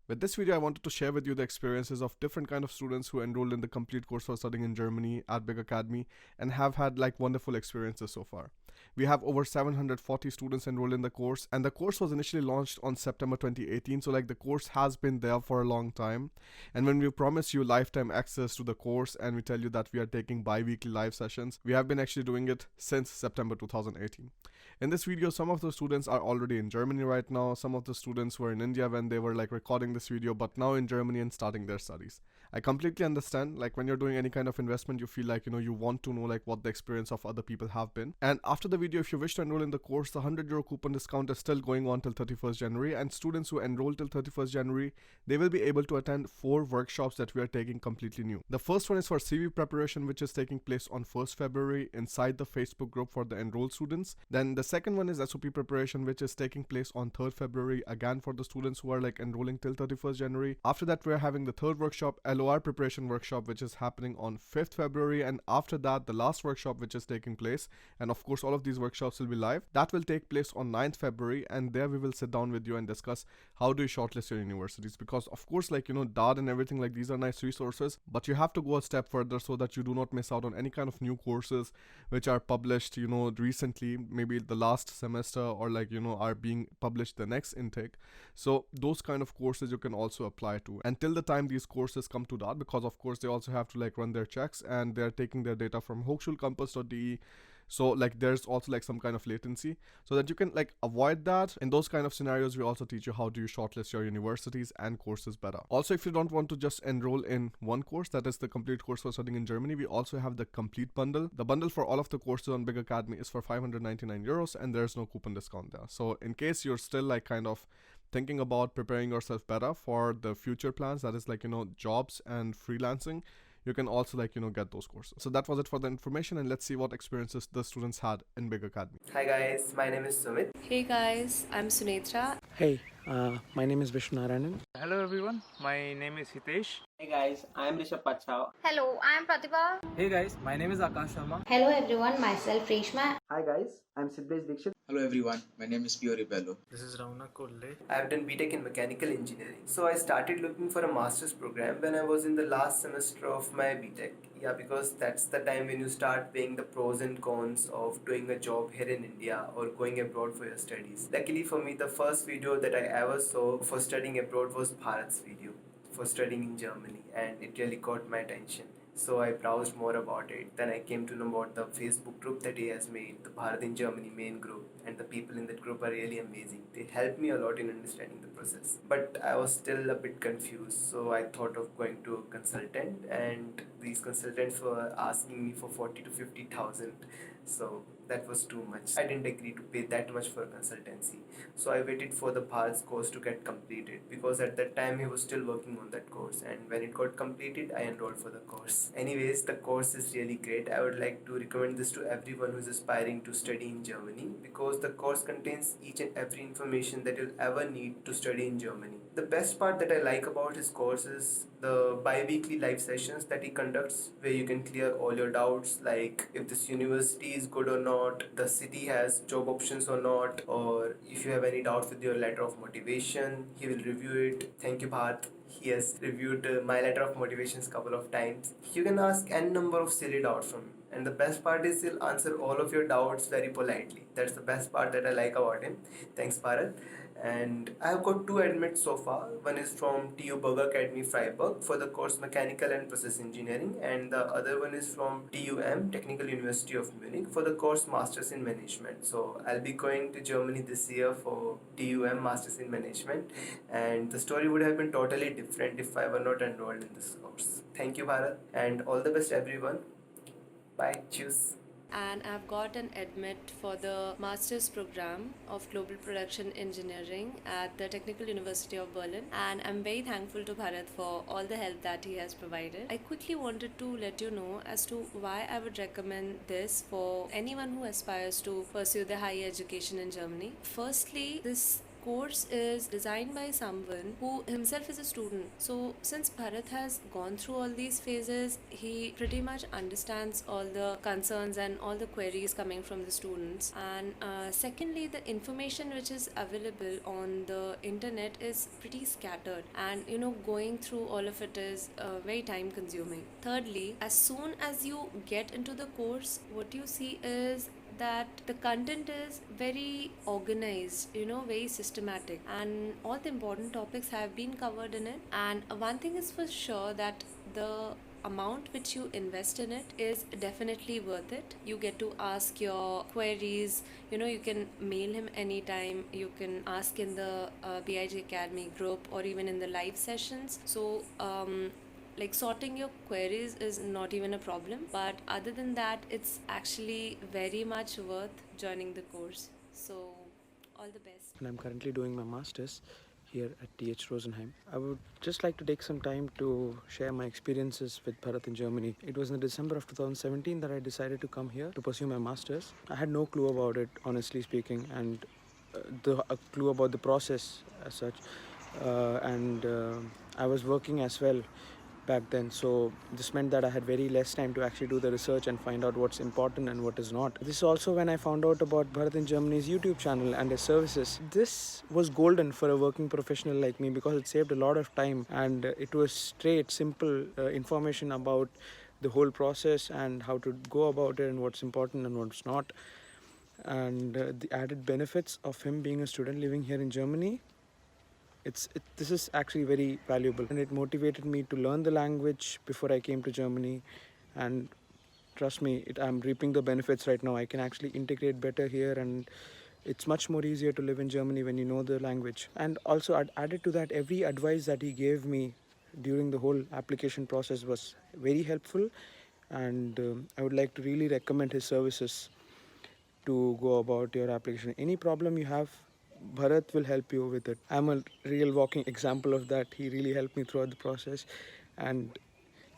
With this video, I wanted to share with you the experiences of different kind of students who enrolled in the complete course for studying in Germany at Big Academy and have had like wonderful experiences so far. We have over 740 students enrolled in the course, and the course was initially launched on September 2018, so like the course has been there for a long time. And when we promise you lifetime access to the course and we tell you that we are taking bi-weekly live sessions, we have been actually doing it since September 2018. In this video, some of the students are already in Germany right now. Some of the students were in India when they were like recording this video, but now in Germany and starting their studies. I completely understand, like when you're doing any kind of investment, you feel like, you want to know like what the experience of other people have been. And after the video, if you wish to enroll in the course, the €100 coupon discount is still going on till 31st January. And students who enroll till 31st January, they will be able to attend 4 workshops that we are taking completely new. The first one is for CV preparation, which is taking place on 1st February inside the Facebook group for the enrolled students. Then the second one is SOP preparation, which is taking place on 3rd February, again for the students who are like enrolling till 31st January. After that, we're having the third workshop, LOR preparation workshop, which is happening on 5th February. And after that, the last workshop, which is taking place, and of course, all of these workshops will be live, that will take place on 9th February. And there we will sit down with you and discuss how do you shortlist your universities, because of course, like, DAD and everything, like these are nice resources, but you have to go a step further so that you do not miss out on any kind of new courses which are published, recently, maybe the last semester, or like, are being published the next intake. So those kind of courses you can also apply to. Until the time these courses come to DAD, because of course they also have to like run their checks and they're taking their data from hochschulcampus.de. So like there's also like some kind of latency, so that you can like avoid that. In those kind of scenarios, we also teach you how do you shortlist your universities and courses better. Also, if you don't want to just enroll in one course, that is the complete course for studying in Germany, we also have the complete bundle. The bundle for all of the courses on Big Academy is for €599, and there's no coupon discount there. So in case you're still like kind of thinking about preparing yourself better for the future plans, that is like jobs and freelancing, you can also like get those courses. So that was it for the information, and let's see what experiences the students had in Big Academy. Hi guys, my name is Sumit. Hey guys, I'm Sunetra. Hey, my name is Vishnu Narayanan. Hello everyone, my name is Hitesh. Hey guys, I am Rishabh Pachau. Hello, I am Pratibha. Hey guys, my name is Akash Sharma. Hello everyone, myself Reshma. Hi guys, I'm Siddesh Dikshit. Hello everyone, my name is Pio Ribello. This is Rauna Kolle. I have done BTech in mechanical engineering. So I started looking for a master's program when I was in the last semester of my BTech. Yeah, because that's the time when you start weighing the pros and cons of doing a job here in India or going abroad for your studies. Luckily for me, the first video that I ever saw for studying abroad was Bharat's video for studying in Germany, and it really caught my attention. So I browsed more about it. Then I came to know about the Facebook group that he has made, the Bharat in Germany main group, and the people in that group are really amazing. They helped me a lot in understanding the process. But I was still a bit confused, so I thought of going to a consultant, and these consultants were asking me for 40 to 50,000. So that was too much. I didn't agree to pay that much for consultancy. So I waited for the Bharat's course to get completed, because at that time he was still working on that course, and when it got completed, I enrolled for the course. Anyways, the course is really great. I would like to recommend this to everyone who is aspiring to study in Germany, because the course contains each and every information that you'll ever need to study in Germany. The best part that I like about his course is the bi-weekly live sessions that he conducts, where you can clear all your doubts, like if this university is good or not, the city has job options or not, or if you have any doubt with your letter of motivation, he will review it. Thank you, Bharat. He has reviewed my letter of motivations couple of times. You can ask n number of silly doubts from him, and the best part is he'll answer all of your doubts very politely. That's the best part that I like about him. Thanks, Bharat. And I have got 2 admits so far. One is from TU Berger Academy Freiburg for the course Mechanical and Process Engineering, and the other one is from TUM Technical University of Munich for the course Masters in Management. So I'll be going to Germany this year for TUM Masters in Management, and the story would have been totally different if I were not enrolled in this course. Thank you, Bharat, and all the best everyone. Bye. Cheers. And I've got an admit for the master's program of global production engineering at the Technical University of Berlin, and I'm very thankful to Bharat for all the help that he has provided. I quickly wanted to let you know as to why I would recommend this for anyone who aspires to pursue the higher education in Germany. Firstly, this course is designed by someone who himself is a student. So since Bharat has gone through all these phases, he pretty much understands all the concerns and all the queries coming from the students. And secondly, the information which is available on the internet is pretty scattered, and going through all of it is very time consuming. Thirdly, as soon as you get into the course, what you see is that the content is very organized, very systematic, and all the important topics have been covered in it. And one thing is for sure, that the amount which you invest in it is definitely worth it. You get to ask your queries, you can mail him anytime, you can ask in the BIG Academy group or even in the live sessions. So like sorting your queries is not even a problem, but other than that, it's actually very much worth joining the course. So all the best. And I'm currently doing my master's here at TH Rosenheim. I would just like to take some time to share my experiences with Bharat in Germany. It was in December of 2017 that I decided to come here to pursue my master's. I had no clue about it, honestly speaking, and a clue about the process as such. And I was working as well back then, so this meant that I had very less time to actually do the research and find out what's important and what is not. This is also when I found out about Bharat in Germany's YouTube channel and his services. This was golden for a working professional like me because it saved a lot of time, and it was straight, simple information about the whole process and how to go about it and what's important and what's not. And the added benefits of him being a student living here in Germany, this is actually very valuable, and it motivated me to learn the language before I came to Germany. And trust me, I'm reaping the benefits right now. I can actually integrate better here, and it's much more easier to live in Germany when you know the language. And also, added to that, every advice that he gave me during the whole application process was very helpful, and I would like to really recommend his services to go about your application. Any problem you have, Bharat will help you with it. I'm a real walking example of that. He really helped me throughout the process. And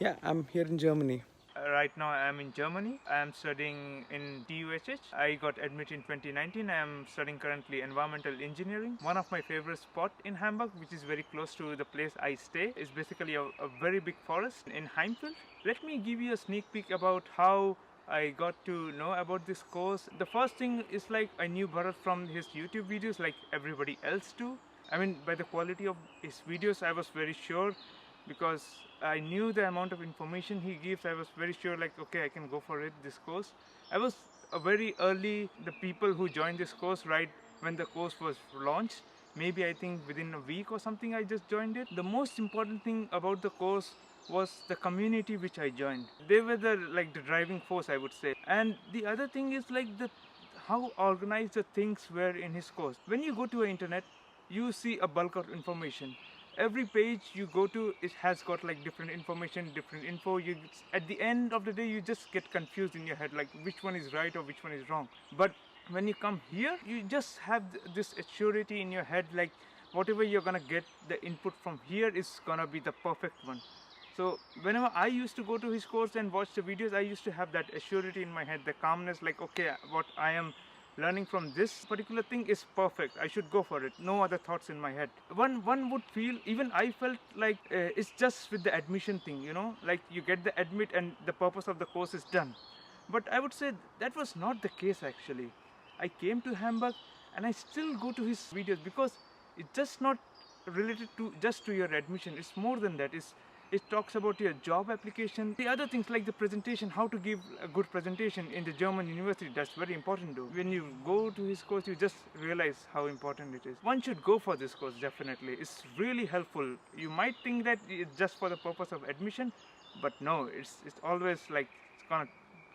yeah, I'm here in Germany. Right now I am in Germany. I am studying in TUHH. I got admitted in 2019. I am studying currently environmental engineering. One of my favorite spots in Hamburg, which is very close to the place I stay, is basically a very big forest in Heimfeld. Let me give you a sneak peek about how I got to know about this course. The first thing is like I knew Bharat from his YouTube videos like everybody else do. I mean, by the quality of his videos, I was very sure, because I knew the amount of information he gives. I was very sure like, okay, I can go for it, this course. I was very early, the people who joined this course right when the course was launched. Maybe I think within a week or something I just joined it. The most important thing about the course was the community which I joined. They were the driving force, I would say. And the other thing is like how organized the things were in his course. When you go to the internet, you see a bulk of information. Every page you go to, it has got like different information, different info. At the end of the day, you just get confused in your head, like which one is right or which one is wrong. But when you come here, you just have this surety in your head, like whatever you're gonna get, the input from here is gonna be the perfect one. So whenever I used to go to his course and watch the videos, I used to have that surety in my head, the calmness, like, okay, what I am learning from this particular thing is perfect. I should go for it. No other thoughts in my head. One would feel, even I felt like it's just with the admission thing, like you get the admit and the purpose of the course is done. But I would say that was not the case actually. I came to Hamburg and I still go to his videos because it's just not related to just to your admission. It's more than that. It talks about your job application. The other things like the presentation, how to give a good presentation in the German university, that's very important though. When you go to his course, you just realize how important it is. One should go for this course, definitely. It's really helpful. You might think that it's just for the purpose of admission, but no, it's always like it's gonna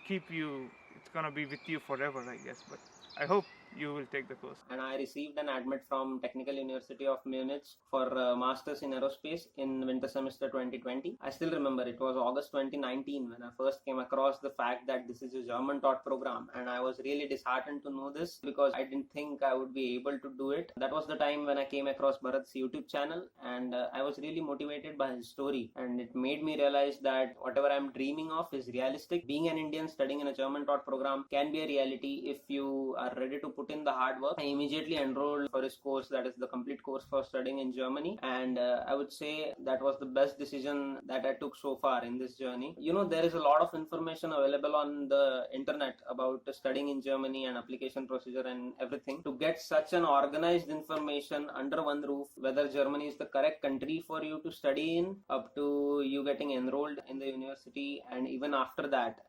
keep you, it's gonna be with you forever, I guess. But I hope you will take the course. And I received an admit from Technical University of Munich for Masters in Aerospace in winter semester 2020. I still remember it was August 2019 when I first came across the fact that this is a German taught program, and I was really disheartened to know this because I didn't think I would be able to do it. That was the time when I came across Bharat's YouTube channel, and I was really motivated by his story, and it made me realize that whatever I'm dreaming of is realistic. Being an Indian studying in a German taught program can be a reality if you are ready to put put in the hard work. I immediately enrolled for his course, that is the complete course for studying in Germany, and I would say that was the best decision that I took so far in this journey. You know, there is a lot of information available on the internet about studying in Germany and application procedure and everything. To get such an organized information under one roof, whether Germany is the correct country for you to study in, up to you getting enrolled in the university, and even after that.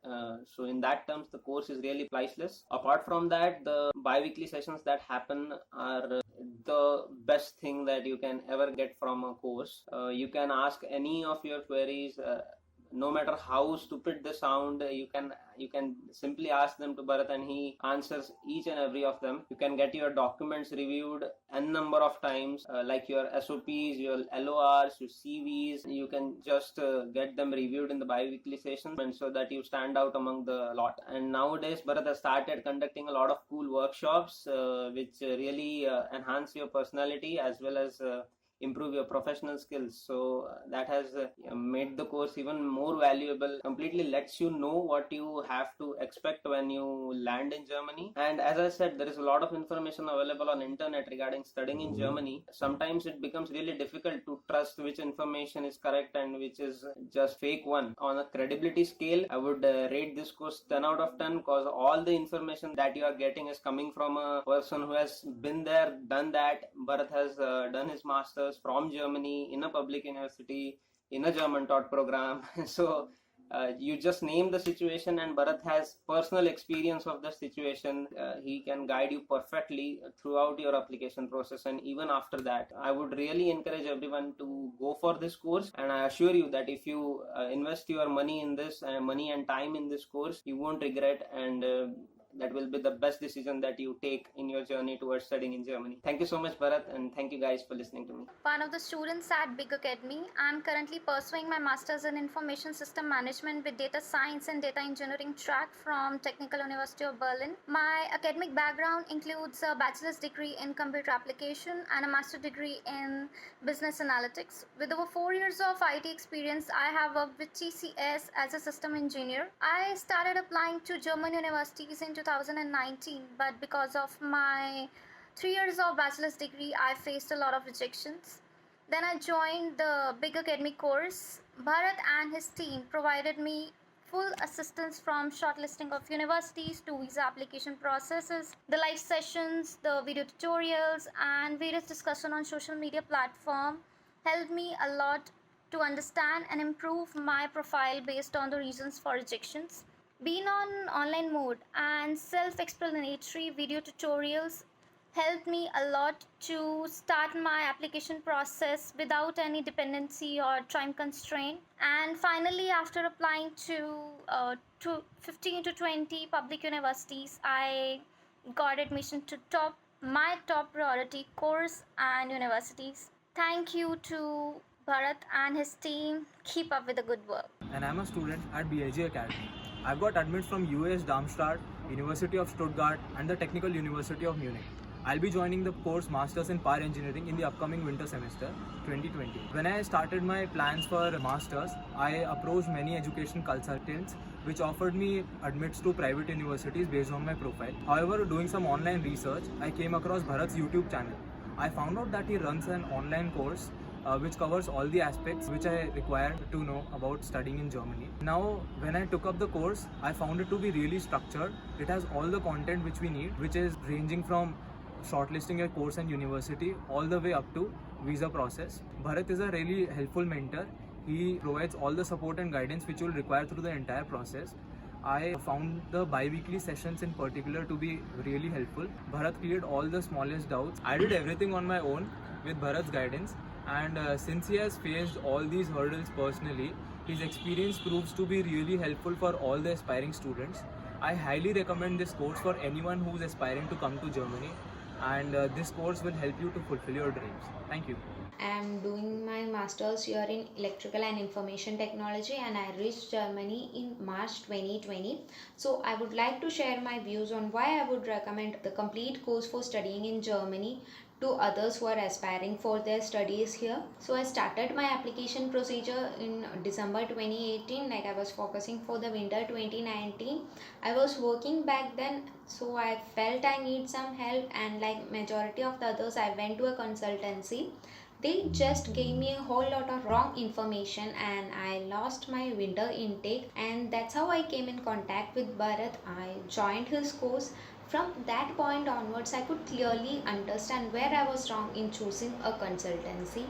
So in that terms, the course is really priceless. Apart from that, the bi-weekly sessions that happen are the best thing that you can ever get from a course. You can ask any of your queries, no matter how stupid they sound. You can simply ask them to Bharat and he answers each and every of them. You can get your documents reviewed n number of times, like your SOPs, your LORs, your CVs. You can just get them reviewed in the bi-weekly session, and so that you stand out among the lot. And nowadays Bharat has started conducting a lot of cool workshops which really enhance your personality as well as improve your professional skills. So that has made the course even more valuable, completely lets you know what you have to expect when you land in Germany. And as I said, there is a lot of information available on internet regarding studying in Germany. Sometimes it becomes really difficult to trust which information is correct and which is just fake one. On a credibility scale, I would rate this course 10 out of 10, because all the information that you are getting is coming from a person who has been there, done that. Bharat has done his masters from Germany in a public university in a German taught program. So you just name the situation and Bharat has personal experience of the situation. He can guide you perfectly throughout your application process, and even after that. I would really encourage everyone to go for this course, and I assure you that if you invest your money in this, money and time in this course, you won't regret, and that will be the best decision that you take in your journey towards studying in Germany. Thank you so much, Bharat, and thank you guys for listening to me. One of the students at Big Academy. I'm currently pursuing my Masters in Information System Management with Data Science and Data Engineering track from Technical University of Berlin. My academic background includes a bachelor's degree in computer application and a master's degree in business analytics. With over 4 years of IT experience, I have worked with TCS as a system engineer. I started applying to German universities in 2019, but because of my 3 years of bachelor's degree, I faced a lot of rejections. Then I joined the Big Academy course. Bharat and his team provided me full assistance from shortlisting of universities to visa application processes, the live sessions, the video tutorials, and various discussion on social media platform helped me a lot to understand and improve my profile based on the reasons for rejections. Being on online mode and self-explanatory video tutorials helped me a lot to start my application process without any dependency or time constraint. And finally, after applying to 15 to 20 public universities, I got admission to my top priority course and universities. Thank you to Bharat and his team. Keep up with the good work. And I'm a student at BIG Academy. I've got admits from US Darmstadt, University of Stuttgart, and the Technical University of Munich. I'll be joining the course Masters in Power Engineering in the upcoming winter semester 2020. When I started my plans for Masters, I approached many education consultants which offered me admits to private universities based on my profile. However, doing some online research, I came across Bharat's YouTube channel. I found out that he runs an online course which covers all the aspects which I required to know about studying in Germany. Now, when I took up the course, I found it to be really structured. It has all the content which we need, which is ranging from shortlisting your course and university all the way up to visa process. Bharat is a really helpful mentor. He provides all the support and guidance which you will require through the entire process. I found the bi-weekly sessions in particular to be really helpful. Bharat cleared all the smallest doubts. I did everything on my own with Bharat's guidance, and since he has faced all these hurdles personally, his experience proves to be really helpful for all the aspiring students. I highly recommend this course for anyone who is aspiring to come to Germany, and this course will help you to fulfill your dreams. Thank you. I am doing my master's here in electrical and information technology, and I reached Germany in March 2020. So I would like to share my views on why I would recommend the complete course for studying in Germany to others who are aspiring for their studies here. So I started my application procedure in December 2018. Like I was focusing for the winter 2019. I was working back then, so I felt I need some help, and like majority of the others, I went to a consultancy. They just gave me a whole lot of wrong information and I lost my winter intake, and that's how I came in contact with Bharat. I joined his course. From that point onwards, I could clearly understand where I was wrong in choosing a consultancy.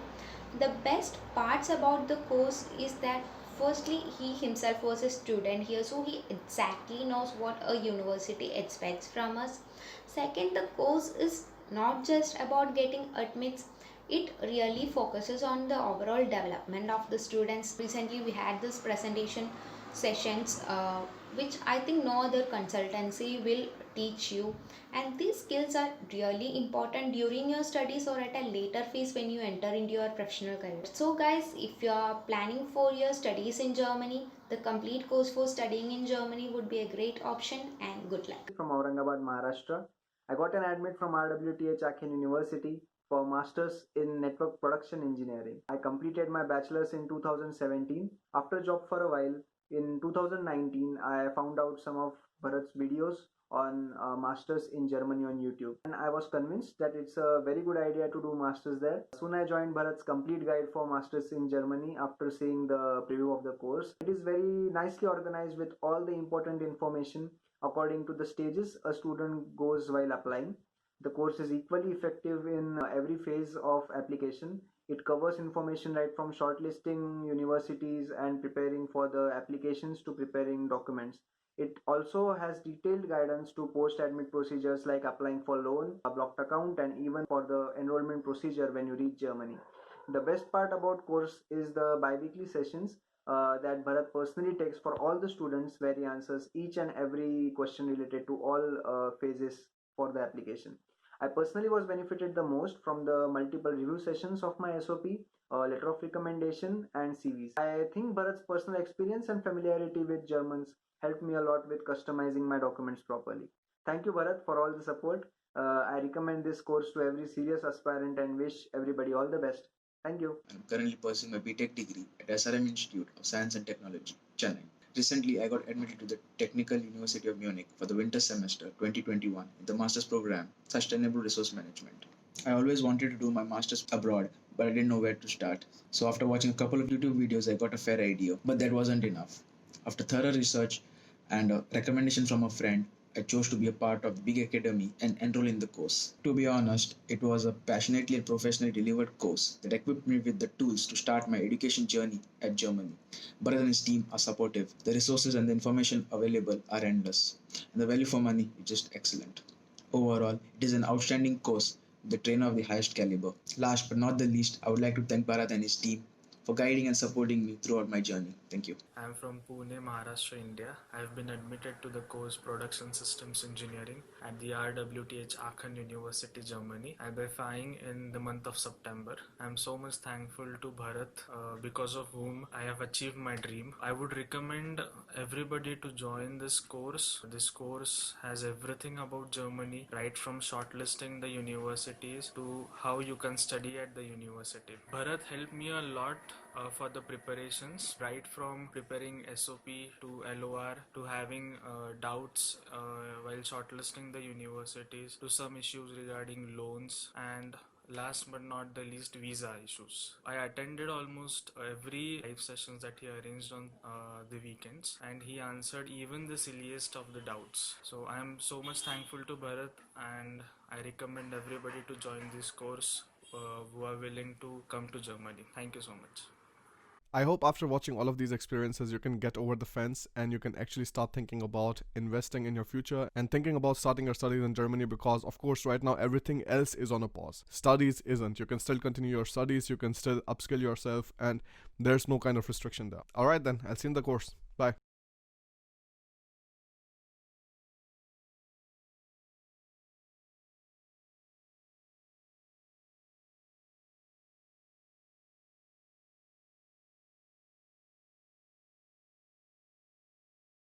The best parts about the course is that firstly, he himself was a student here, so he exactly knows what a university expects from us. Second, the course is not just about getting admits, it really focuses on the overall development of the students. Recently we had this presentation sessions, which I think no other consultancy will teach you, and these skills are really important during your studies or at a later phase when you enter into your professional career. So guys, if you are planning for your studies in Germany, the complete course for studying in Germany would be a great option, and good luck. From Aurangabad, Maharashtra. I got an admit from RWTH Aachen University for Masters in Network Production Engineering. I completed my bachelor's in 2017. After job for a while, in 2019, I found out some of Bharat's videos on masters in Germany on YouTube, and I was convinced that it's a very good idea to do masters there. Soon I joined Bharat's complete guide for masters in Germany after seeing the preview of the course. It is very nicely organized with all the important information according to the stages a student goes while applying. The course is equally effective in every phase of application. It covers information right from shortlisting universities and preparing for the applications to preparing documents. It also has detailed guidance to post-admit procedures like applying for loan, a blocked account, and even for the enrollment procedure when you reach Germany. The best part about course is the bi-weekly sessions that Bharat personally takes for all the students, where he answers each and every question related to all phases for the application. I personally was benefited the most from the multiple review sessions of my SOP, letter of recommendation, and CVs. I think Bharat's personal experience and familiarity with Germans helped me a lot with customizing my documents properly. Thank you, Bharat, for all the support. I recommend this course to every serious aspirant and wish everybody all the best. Thank you. I'm currently pursuing my BTech degree at SRM Institute of Science and Technology, Chennai. Recently, I got admitted to the Technical University of Munich for the winter semester 2021 in the master's program, Sustainable Resource Management. I always wanted to do my master's abroad, but I didn't know where to start. So after watching a couple of YouTube videos, I got a fair idea, but that wasn't enough. After thorough research and a recommendation from a friend, I chose to be a part of the big academy and enroll in the course. To be honest, it was a passionately and professionally delivered course that equipped me with the tools to start my education journey at Germany. Bharat and his team are supportive. The resources and the information available are endless, and the value for money is just excellent. Overall, it is an outstanding course with a trainer of the highest caliber. Last but not the least, I would like to thank Bharat and his team for guiding and supporting me throughout my journey. Thank you. I am from Pune, Maharashtra, India. I have been admitted to the course Production Systems Engineering at the RWTH Aachen University, Germany. I'll be flying in the month of September. I am so much thankful to Bharat, because of whom I have achieved my dream. I would recommend everybody to join this course. This course has everything about Germany, right from shortlisting the universities to how you can study at the university. Bharat helped me a lot for the preparations, right from preparing SOP to LOR to having doubts while shortlisting the universities to some issues regarding loans, and last but not the least, visa issues. I attended almost every live sessions that he arranged on the weekends, and he answered even the silliest of the doubts. So I am so much thankful to Bharat, and I recommend everybody to join this course who are willing to come to Germany. Thank you so much. I hope after watching all of these experiences, you can get over the fence and you can actually start thinking about investing in your future and thinking about starting your studies in Germany, because of course right now everything else is on a pause. Studies isn't. You can still continue your studies, you can still upskill yourself, and there's no kind of restriction there. Alright then, I'll see you in the course. Bye.